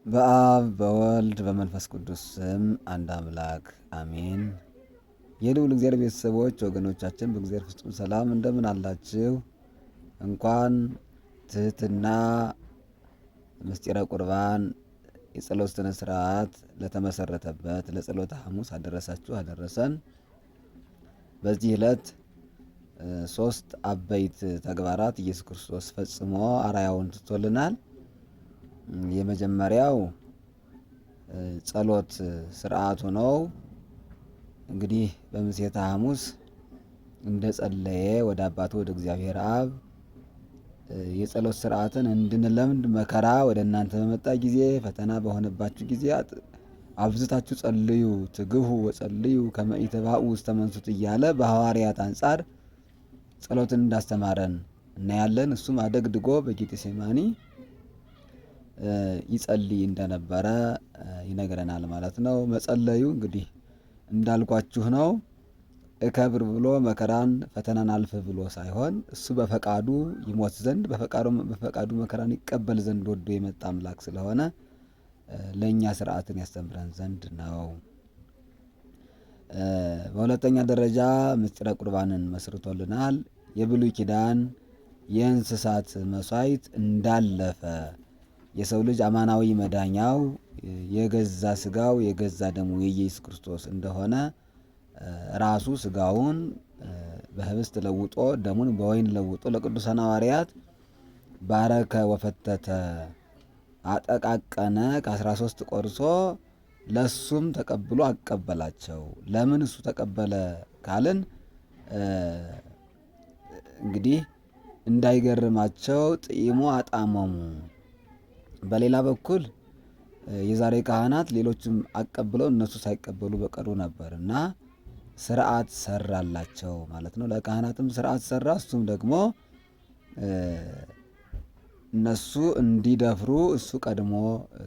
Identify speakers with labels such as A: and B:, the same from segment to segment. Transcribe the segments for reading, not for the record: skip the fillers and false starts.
A: በአብ በወልድ በመንፈስ ቅዱስ ስም አንድ አምላክ አሜን። የልዑል እግዚአብሔር ቤተሰቦች ወገኖቻችን በእግዚአብሔር ፍጹም ሰላም እንደምን አላችሁ? እንኳን ትህትና ምስጢረ ቁርባን የጸሎት ስነ ስርዓት ለተመሰረተበት ለጸሎተ ሐሙስ አደረሳችሁ አደረሰን። በዚህ ዕለት ሶስት አበይት ተግባራት ኢየሱስ ክርስቶስ ፈጽሞ አርአያውን ትቶልናል። የመጀመሪያው ጸሎት ስርዓቱ ነው። እንግዲህ በምሴተ ሐሙስ እንደ ጸለየ ወደ አባቱ ወደ እግዚአብሔር አብ የጸሎት ስርዓትን እንድንለምድ መከራ ወደ እናንተ በመጣ ጊዜ ፈተና በሆነባችሁ ጊዜ አብዝታችሁ ጸልዩ ትግሁ ወጸልዩ ከመ ኢትባኡ ውስተ መንሱት እያለ በሐዋርያት አንጻር ጸሎትን እንዳስተማረን እናያለን። እሱም አደግድጎ በጌቴሴማኒ ይጸልይ እንደነበረ ይነግረናል ማለት ነው። መጸለዩ እንግዲህ እንዳልኳችሁ ነው። እከብር ብሎ መከራን ፈተናን አልፍ ብሎ ሳይሆን እሱ በፈቃዱ ይሞት ዘንድ በፈቃዱ መከራን ይቀበል ዘንድ ወዶ የመጣ አምላክ ስለሆነ ለእኛ ስርዓትን ያስተምረን ዘንድ ነው። በሁለተኛ ደረጃ ምስጢረ ቁርባንን መስርቶልናል። የብሉይ ኪዳን የእንስሳት መስዋዕት እንዳለፈ የሰው ልጅ አማናዊ መዳኛው የገዛ ስጋው የገዛ ደሙ የኢየሱስ ክርስቶስ እንደሆነ ራሱ ስጋውን በህብስት ለውጦ ደሙን በወይን ለውጦ ለቅዱሳን ሐዋርያት ባረከ ወፈተተ አጠቃቀነ ከ13 ቆርሶ ለሱም ተቀብሎ አቀበላቸው። ለምን እሱ ተቀበለ ካልን እንግዲህ እንዳይገርማቸው ጥኢሞ አጣመሙ። በሌላ በኩል የዛሬ ካህናት ሌሎችም አቀብለው እነሱ ሳይቀበሉ በቀሩ ነበር እና ስርዓት ሰራላቸው ማለት ነው። ለካህናትም ስርዓት ሰራ። እሱም ደግሞ እነሱ እንዲደፍሩ እሱ ቀድሞ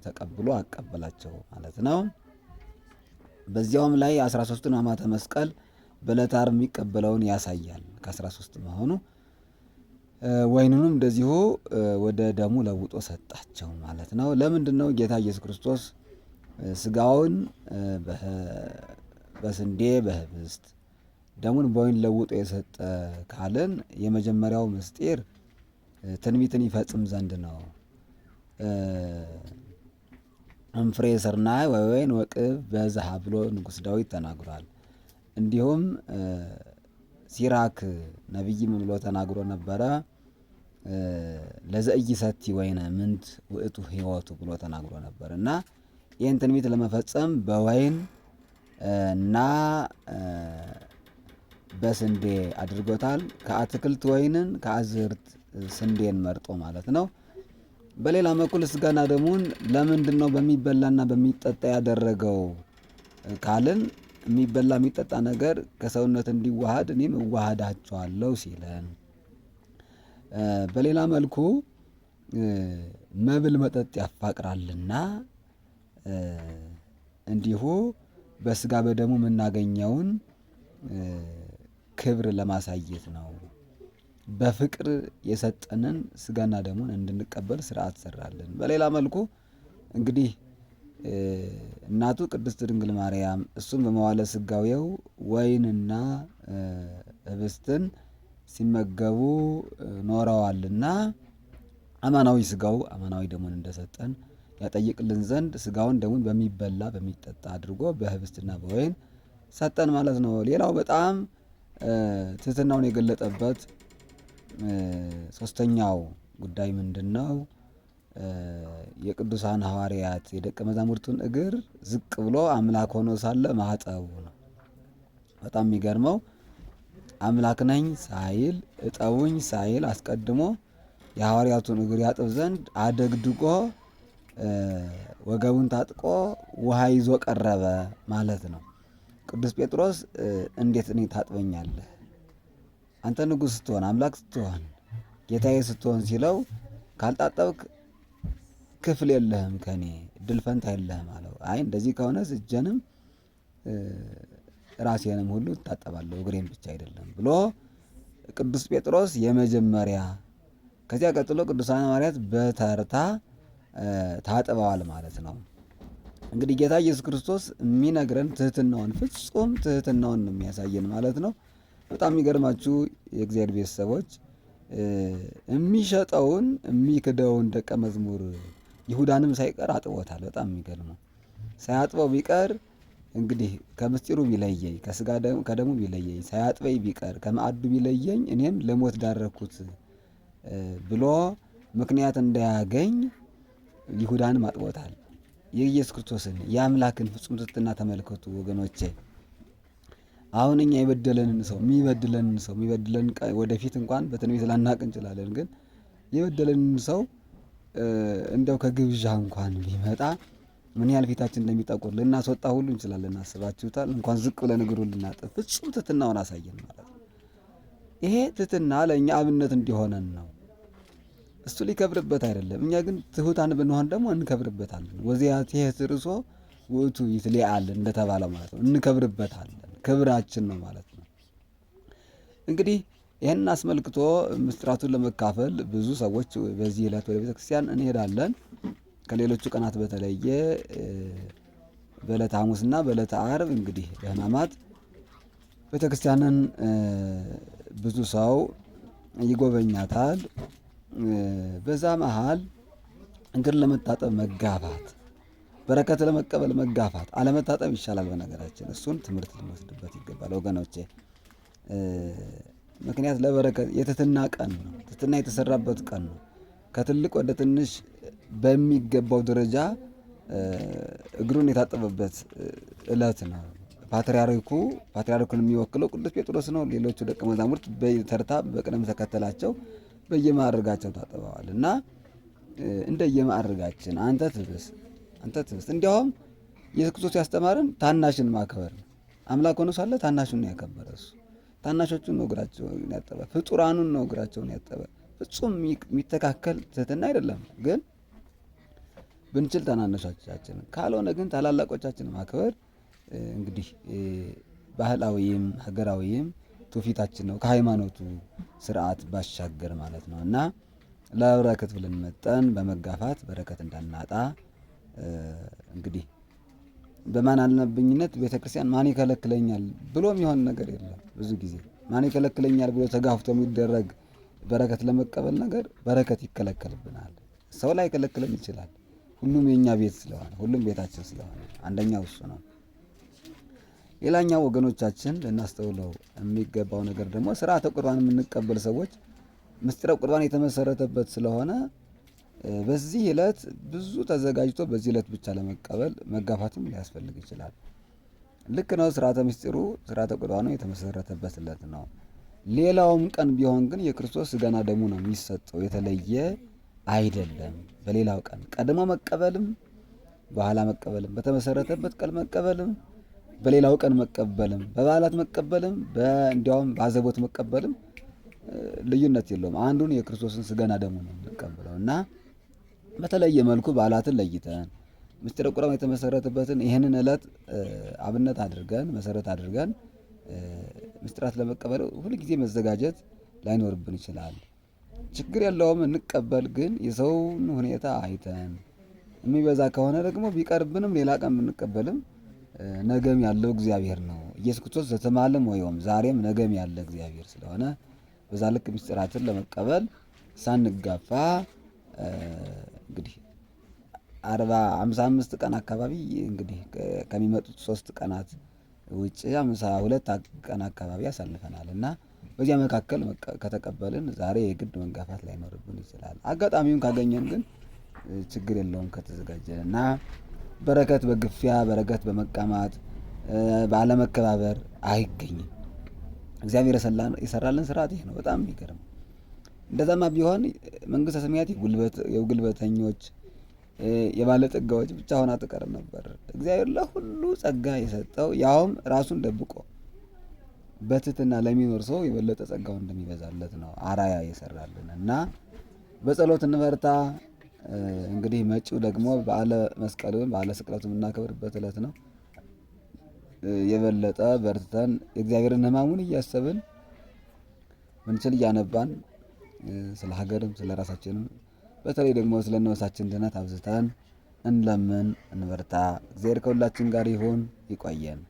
A: ተቀብሎ አቀበላቸው ማለት ነው። በዚያውም ላይ 13ቱን ሕማማተ መስቀል በዕለተ ዓርብ የሚቀበለውን ያሳያል ከ13 መሆኑ። ወይኑንም እንደዚሁ ወደ ደሙ ለውጦ ሰጣቸው ማለት ነው። ለምንድን ነው ጌታ ኢየሱስ ክርስቶስ ስጋውን በስንዴ በህብስት ደሙን በወይን ለውጦ የሰጠ ካልን የመጀመሪያው ምስጢር ትንቢትን ይፈጽም ዘንድ ነው። እምፍሬ ስርናይ ወወይን ወቅብ በዝሃ ብሎ ንጉሥ ዳዊት ተናግሯል። እንዲሁም ሲራክ ነቢይም ብሎ ተናግሮ ነበረ። ለዘኢይሰቲ ወይነ ምንት ውእቱ ሕይወቱ ብሎ ተናግሮ ነበር እና ይህን ትንቢት ለመፈጸም በወይን እና በስንዴ አድርጎታል። ከአትክልት ወይንን ከአዝርት ስንዴን መርጦ ማለት ነው። በሌላ በኩል ስጋና ደሙን ለምንድን ነው በሚበላና በሚጠጣ ያደረገው ካልን የሚበላ የሚጠጣ ነገር ከሰውነት እንዲዋሃድ እኔም እዋሃዳቸዋለሁ ሲለን፣ በሌላ መልኩ መብል መጠጥ ያፋቅራልና እንዲሁ በስጋ በደሙ የምናገኘውን ክብር ለማሳየት ነው። በፍቅር የሰጠንን ስጋና ደሙን እንድንቀበል ስርዓት ሰራልን። በሌላ መልኩ እንግዲህ እናቱ ቅድስት ድንግል ማርያም እሱም በመዋለ ስጋዌው ወይንና ህብስትን ሲመገቡ ኖረዋልና አማናዊ ስጋው አማናዊ ደሙን እንደሰጠን ያጠይቅልን ዘንድ ስጋውን ደሙን በሚበላ በሚጠጣ አድርጎ በህብስትና በወይን ሰጠን ማለት ነው። ሌላው በጣም ትህትናውን የገለጠበት ሶስተኛው ጉዳይ ምንድን ነው? የቅዱሳን ሐዋርያት የደቀ መዛሙርቱን እግር ዝቅ ብሎ አምላክ ሆኖ ሳለ ማጠቡ ነው። በጣም የሚገርመው አምላክ ነኝ ሳይል እጠቡኝ ሳይል አስቀድሞ የሐዋርያቱን እግር ያጥብ ዘንድ አደግድጎ ወገቡን ታጥቆ ውሃ ይዞ ቀረበ ማለት ነው። ቅዱስ ጴጥሮስ እንዴት እኔ ታጥበኛለህ? አንተ ንጉሥ ስትሆን አምላክ ስትሆን ጌታዬ ስትሆን ሲለው ካልታጠብክ ክፍል የለህም ከኔ እድል ፈንታ የለህም አለው። አይ እንደዚህ ከሆነ እጄንም ራሴንም ሁሉ እታጠባለሁ እግሬን ብቻ አይደለም ብሎ ቅዱስ ጴጥሮስ የመጀመሪያ። ከዚያ ቀጥሎ ቅዱሳን ሐዋርያት በተርታ ታጥበዋል ማለት ነው። እንግዲህ ጌታ ኢየሱስ ክርስቶስ የሚነግረን ትህትናውን፣ ፍጹም ትህትናውን ነው የሚያሳየን ማለት ነው። በጣም የሚገርማችሁ የእግዚአብሔር ቤተሰቦች የሚሸጠውን የሚክደውን ደቀ መዝሙር ይሁዳንም ሳይቀር አጥቦታል። በጣም የሚገርመው ሳያጥበው ቢቀር እንግዲህ ከምስጢሩ ቢለየኝ ከደሙ ቢለየኝ ሳያጥበኝ ቢቀር ከማዕዱ ቢለየኝ እኔም ለሞት ዳረኩት ብሎ ምክንያት እንዳያገኝ ይሁዳንም አጥቦታል። የኢየሱስ ክርስቶስን የአምላክን ፍጹም ትሕትና ተመልከቱ ወገኖቼ። አሁን እኛ የበደለንን ሰው የሚበድለን ወደፊት እንኳን በትንቢት ላናቅ እንችላለን። ግን የበደለንን ሰው እንደው ከግብዣ እንኳን ቢመጣ ምን ያህል ፊታችን እንደሚጠቁር ልናስወጣ ሁሉ እንችላለን። አስባችሁታል? እንኳን ዝቅ ብለን እግሩን ልናጥብ። ፍጹም ትሕትናውን አሳየን ማለት ነው። ይሄ ትሕትና ለእኛ አብነት እንዲሆነን ነው። እሱ ሊከብርበት አይደለም። እኛ ግን ትሑታን ብንሆን ደግሞ እንከብርበታለን። ወዚአትሔት ርእሶ ውእቱ ይትሊዓል እንደተባለው ማለት ነው። እንከብርበታለን። ክብራችን ነው ማለት ነው። እንግዲህ ይህንን አስመልክቶ ምስጢራቱን ለመካፈል ብዙ ሰዎች በዚህ ዕለት ወደ ቤተክርስቲያን እንሄዳለን። ከሌሎቹ ቀናት በተለየ በዕለተ ሐሙስና በዕለተ ዓርብ እንግዲህ በሕማማት ቤተክርስቲያንን ብዙ ሰው ይጎበኛታል። በዛ መሃል እግር ለመታጠብ መጋፋት፣ በረከት ለመቀበል መጋፋት፣ አለመታጠብ ይሻላል። በነገራችን እሱን ትምህርት ልንወስድበት ይገባል ወገኖቼ። ምክንያት ለበረከት የትሕትና ቀን ነው። ትሕትና የተሰራበት ቀን ነው። ከትልቅ ወደ ትንሽ በሚገባው ደረጃ እግሩን የታጠበበት ዕለት ነው። ፓትርያርኩን የሚወክለው ቅዱስ ጴጥሮስ ነው። ሌሎቹ ደቀ መዛሙርት በተርታ በቅደም ተከተላቸው በየማዕርጋቸው ታጥበዋል እና እንደየማዕርጋችን አንተ ትብስ። እንዲያውም ኢየሱስ ክርስቶስ ያስተማረን ታናሽን ማክበር ነው። አምላክ ሆኖ ሳለ ታናሹን ነው ያከበረ። እሱ ታናሾቹን ነው እግራቸውን ያጠበ፣ ፍጡራኑን ነው እግራቸውን ያጠበ። ፍጹም የሚተካከል ትሕትና አይደለም። ግን ብንችል ታናናሾቻችን፣ ካልሆነ ግን ታላላቆቻችን ማክበር እንግዲህ ባህላዊም ሀገራዊም ትውፊታችን ነው፣ ከሃይማኖቱ ስርዓት ባሻገር ማለት ነው እና ለበረከት ብለን መጠን በመጋፋት በረከት እንዳናጣ እንግዲህ በማን አልነብኝነት ቤተክርስቲያን ማን ይከለክለኛል ብሎ የሚሆን ነገር የለም። ብዙ ጊዜ ማን ይከለክለኛል ብሎ ተጋፍቶ የሚደረግ በረከት ለመቀበል ነገር በረከት ይከለከልብናል። ሰው ላይ ይከለክለን ይችላል። ሁሉም የኛ ቤት ስለሆነ፣ ሁሉም ቤታችን ስለሆነ አንደኛው እሱ ነው። ሌላኛው ወገኖቻችን ልናስተውለው የሚገባው ነገር ደግሞ ሥርዓተ ቁርባን የምንቀበል ሰዎች ምስጢረ ቁርባን የተመሰረተበት ስለሆነ በዚህ ዕለት ብዙ ተዘጋጅቶ በዚህ ዕለት ብቻ ለመቀበል መጋፋትም ሊያስፈልግ ይችላል። ልክ ነው። ሥርዓተ ምስጢሩ ሥርዓተ ቁርባኑ የተመሰረተበት ዕለት ነው። ሌላውም ቀን ቢሆን ግን የክርስቶስ ሥጋና ደሙ ነው የሚሰጠው፣ የተለየ አይደለም። በሌላው ቀን ቀድሞ መቀበልም በኋላ መቀበልም፣ በተመሰረተበት ቀን መቀበልም በሌላው ቀን መቀበልም፣ በበዓላት መቀበልም እንዲያውም በአዘቦት መቀበልም ልዩነት የለውም። አንዱን የክርስቶስን ሥጋና ደሙ ነው የምንቀበለው እና በተለየ መልኩ በዓላትን ለይተን ምስጢረ ቁርባን የተመሰረተበትን ይህንን ዕለት አብነት አድርገን መሰረት አድርገን ምስጢራት ለመቀበል ሁልጊዜ መዘጋጀት ላይኖርብን ይችላል። ችግር የለውም፣ እንቀበል። ግን የሰውን ሁኔታ አይተን የሚበዛ ከሆነ ደግሞ ቢቀርብንም ሌላ ቀን ብንቀበልም ነገም ያለው እግዚአብሔር ነው። ኢየሱስ ክርስቶስ ዘተማለም ወይም ዛሬም ነገም ያለ እግዚአብሔር ስለሆነ በዛ ልክ ምስጢራትን ለመቀበል ሳንጋፋ እንግዲህ 55 ቀን አካባቢ እንግዲህ ከሚመጡት 3 ቀናት ውጭ 52 ቀን አካባቢ ያሳልፈናል እና በዚያ መካከል ከተቀበልን ዛሬ የግድ መንጋፋት ላይኖርብን ይችላል። አጋጣሚውን ካገኘን ግን ችግር የለውም ከተዘጋጀን እና በረከት በግፊያ በረከት በመቀማት ባለመከባበር አይገኝም። እግዚአብሔር የሰራልን ስርዓት ይህ ነው። በጣም የሚገርም። እንደዛማ ቢሆን መንግስተ ሰማያት የጉልበተኞች የባለጠጋዎች ብቻ ሆና ትቀርም ነበር። እግዚአብሔር ለሁሉ ጸጋ የሰጠው ያውም ራሱን ደብቆ በትሕትና ለሚኖር ሰው የበለጠ ጸጋው እንደሚበዛለት ነው አራያ የሰራልን እና በጸሎት እንበርታ። እንግዲህ መጪው ደግሞ በዓለ መስቀሉን በዓለ ስቅለቱን የምናከብርበት ዕለት ነው። የበለጠ በርትተን የእግዚአብሔርን ሕማሙን እያሰብን ምንችል እያነባን ስለ ሀገርም ስለ ራሳችንም በተለይ ደግሞ ስለ ነፍሳችን ድነት አብዝተን እንለምን፣ እንበርታ። እግዚአብሔር ከሁላችን ጋር ይሁን። ይቆየን።